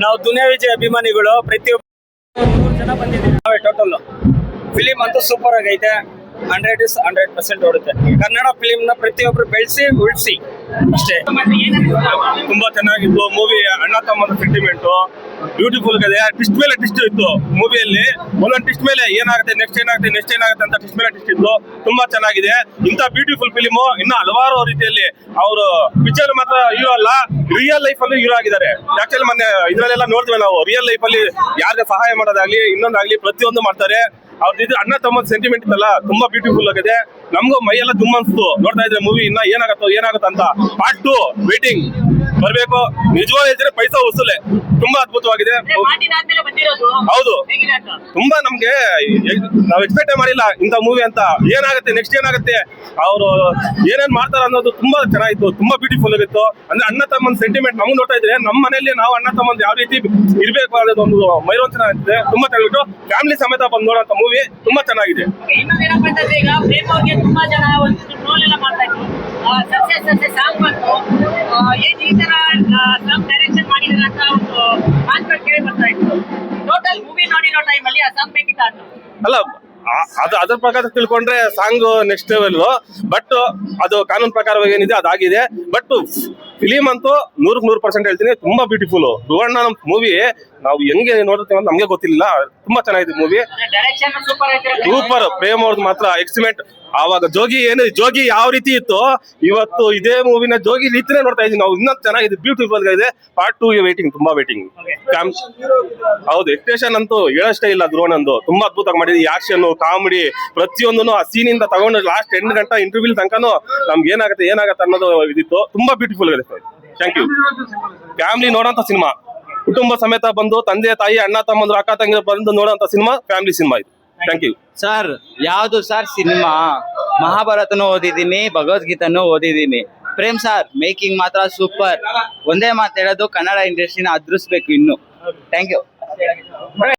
ನಾವು ದುನಿಯಾ ವಿಜಯ್ ಅಭಿಮಾನಿಗಳು ಪ್ರತಿಯೊಬ್ಬ 3 ಜನ ಬಂದಿದ್ದೀವಿ ಟೋಟಲ್. ಫಿಲಿಂ ಅಂತೂ ಸೂಪರ್ ಆಗೈತೆ. 100% ಓಡುತ್ತೆ. ಕನ್ನಡ ಫಿಲಿಂ ನ ಪ್ರತಿಯೊಬ್ರು ಬೆಳೆಸಿ ಉಳಿಸಿ ಅಷ್ಟೇ. ತುಂಬಾ ಚೆನ್ನಾಗಿತ್ತು ಮೂವಿ. ಅಣ್ಣ ತಮ್ಮನ ಸೆಂಟಿಮೆಂಟ್ ಬ್ಯೂಟಿಫುಲ್ ಇದೆ. ಟ್ವಿಸ್ಟ್ ಮೇಲೆ ಟ್ವಿಸ್ಟ್ ಇತ್ತು ಮೂವಿಯಲ್ಲಿ. ಒಂದೊಂದು ಟ್ವಿಸ್ಟ್ ಮೇಲೆ ಏನಾಗುತ್ತೆ ನೆಕ್ಸ್ಟ್ ಏನಾಗುತ್ತೆ ಅಂತ ಟ್ವಿಸ್ಟ್ ಮೇಲೆ ಟ್ವಿಸ್ಟ್ ಇತ್ತು. ತುಂಬಾ ಚೆನ್ನಾಗಿದೆ. ಇಂತ ಬ್ಯೂಟಿಫುಲ್ ಫಿಲಿಮ್ ಇನ್ನು ಹಲವಾರು ರೀತಿಯಲ್ಲಿ ಅವರು ಪಿಕ್ಚರ್ ಮಾತ್ರ ಹೀರೋ ಅಲ್ಲ, ರಿಯಲ್ ಲೈಫ್ ಅಲ್ಲಿ ಹೀರೋ ಆಗಿದ್ದಾರೆ. ಆಕ್ಚುಲಿ ಮೊನ್ನೆ ಇದ್ರಲ್ಲೆಲ್ಲ ನೋಡ್ತೀವಿ ನಾವು, ರಿಯಲ್ ಲೈಫ್ ಅಲ್ಲಿ ಯಾರಿಗೆ ಸಹಾಯ ಮಾಡೋದಾಗ್ಲಿ ಇನ್ನೊಂದಾಗ್ಲಿ ಪ್ರತಿಯೊಂದು ಮಾಡ್ತಾರೆ. ಅವ್ರದ್ದು ಅಣ್ಣ ತಮ್ಮದ ಸೆಂಟಿಮೆಂಟ್ ಇತ್ತಲ್ಲ ತುಂಬಾ ಬ್ಯೂಟಿಫುಲ್ ಆಗಿದೆ. ನಮಗೂ ಮೈಯೆಲ್ಲ ತುಂಬ ಅನ್ಸ್ತು ನೋಡ್ತಾ ಇದ್ರೆ ಮೂವಿ. ಇನ್ನ ಏನಾಗುತ್ತೋ ಅಂತ ಪಾರ್ಟ್ 2 ವೇಟಿಂಗ್ ಬರ್ಬೇಕು. ನಿಜವಾದ ಹೇಳ್ತಾರೆ ಪೈಸಾ ವಸೂಲೆ. ತುಂಬಾ ಅದ್ಭುತವಾಗಿದೆ. ಹೌದು, ತುಂಬಾ ನಮ್ಗೆ ನಾವು ಎಕ್ಸ್ಪೆಕ್ಟ್ ಮಾಡಿಲ್ಲ ಇಂಥ ಮೂವಿ ಅಂತ. ನೆಕ್ಸ್ಟ್ ಏನಾಗುತ್ತೆ ಅವರು ಏನೇನ್ ಮಾಡ್ತಾರೆ ಅನ್ನೋದು ತುಂಬಾ ಚೆನ್ನಾಗಿತ್ತು. ತುಂಬಾ ಬ್ಯೂಟಿಫುಲ್ ಆಗಿತ್ತು. ಅಂದ್ರೆ ಅಣ್ಣ ತಮ್ಮನ ಸೆಂಟಿಮೆಂಟ್ ನಮ್ಗೆ ನೋಡ್ತಾ ಇದ್ರೆ ನಮ್ಮ ಮನೆಯಲ್ಲಿ ನಾವು ಅಣ್ಣ ತಮ್ಮಂದು ಯಾವ ರೀತಿ ಇರ್ಬೇಕು ಅನ್ನೋದು ಒಂದು ಮೈರೋಂಚನ ಆಗ್ತಿದೆ. ತುಂಬಾ ಚೆನ್ನಾಗಿತ್ತು. ಫ್ಯಾಮಿಲಿ ಸಮೇತ ಬಂದು ನೋಡೋಂತ ಮೂವಿ ತುಂಬಾ ಚೆನ್ನಾಗಿದೆ. ತುಂಬಾ ಜನ ಒಂದು ರೋಲ್ ಎಲ್ಲ ಮಾಡ್ತಾ ಇದ್ರು. ಸಾಂಗ್ ಬಂತು ಈ ತರ ಸಾಂಗ್ ಡೈರೆಕ್ಷನ್ ಮಾಡಿದ್ರ ಅಂತ ಒಂದು ಮಾತು ಕೇಳಿ ಬರ್ತಾ ಇತ್ತು. ಟೋಟಲ್ ಮೂವಿ ನೋಡಿರೋ ಟೈಮ್ ಅಲ್ಲಿ ಆ ಸಾಂಗ್ ಬೇಕಿತ್ತ ಅಂತ ಅಲ್ಲ, ಅದ್ರ ಪ್ರಕಾರ ತಿಳ್ಕೊಂಡ್ರೆ ಸಾಂಗ್ ನೆಕ್ಸ್ಟ್ ಲೆವೆಲ್. ಬಟ್ ಅದು ಕಾನೂನು ಪ್ರಕಾರವಾಗಿ ಏನಿದೆ ಅದಾಗಿದೆ. ಬಟ್ ಫಿಲಿಮ್ ಅಂತೂ 100% ಹೇಳ್ತೀನಿ, ತುಂಬಾ ಬ್ಯೂಟಿಫುಲ್. ಧ್ರುವಣ್ಣ ನಮ್ ಮೂವಿ ನಾವು ಹೆಂಗೆ ನೋಡ್ತೀವಿ ಅಂತ ನಮ್ಗೆ ಗೊತ್ತಿಲ್ಲ. ತುಂಬಾ ಚೆನ್ನಾಗಿದೆ ಮೂವಿ. Direction super. ಪ್ರೇಮ್ ಅವ್ರದ್ದು ಮಾತ್ರ ಎಕ್ಸಿಮೆಂಟ್. ಆವಾಗ ಜೋಗಿ ಯಾವ ರೀತಿ ಇತ್ತು, ಇವತ್ತು ಇದೇ ಮೂವಿನ ಜೋಗಿ ರೀತಿನೇ ನೋಡ್ತಾ ಇದೀವಿ ನಾವು. ಇನ್ನೊಂದು ಚೆನ್ನಾಗಿದೆ, ಬ್ಯೂಟಿಫುಲ್ ಇದೆ. ಪಾರ್ಟ್ 2 ವೇಟಿಂಗ್, ತುಂಬಾ ವೇಟಿಂಗ್. ಹೌದು, ಎಕ್ಸ್ಪ್ರೆಷನ್ ಅಂತೂ ಹೇಳಷ್ಟೇ ಇಲ್ಲ. ಧ್ರುವಣ್ಣಂದು ತುಂಬಾ ಅದ್ಭುತವಾಗಿ ಮಾಡಿದ್ವಿ. ಆಕ್ಷನ್, ಕಾಮಿಡಿ ಪ್ರತಿಯೊಂದನ್ನು ಆ ಸೀನಿಂದ ತಗೊಂಡು ಲಾಸ್ಟ್ 8 ಗಂಟೆ ಇಂಟರ್ವ್ಯೂ ತನಕನೂ ನಮ್ಗೆ ಏನಾಗುತ್ತೆ ಅನ್ನೋದು ಇದಿತ್ತು. ತುಂಬಾ ಬ್ಯೂಟಿಫುಲ್ ಆಗಿದೆ. Thank you. ಫ್ಯಾಮಿಲಿ ನೋಡೋಂತ ಸಿನಿಮಾ, ಕುಟುಂಬ ಸಮೇತ ಬಂದು ತಂದೆ ತಾಯಿ ಅಣ್ಣ ತಮ್ಮಂದ್ರು ಅಕ್ಕ ತಂಗಿ ಬಂದು ನೋಡೋಂತ ಸಿನಿಮಾ ಫ್ಯಾಮಿಲಿ ಸಿನಿಮಾ ಇದು. Thank you sir. ಯಾವುದು ಸರ್ ಸಿನಿಮಾ? ಮಹಾಭಾರತನೂ ಓದಿದ್ದೀನಿ, ಭಗವದ್ಗೀತನೂ ಓದಿದ್ದೀನಿ. ಪ್ರೇಮ್ ಸರ್ ಮೇಕಿಂಗ್ ಮಾತ್ರ ಸೂಪರ್. ಒಂದೇ ಮಾತು ಹೇಳೋದು, ಕನ್ನಡ ಇಂಡಸ್ಟ್ರಿನ ಅದೃಸ್ಬೇಕು ಇನ್ನು. Thank you.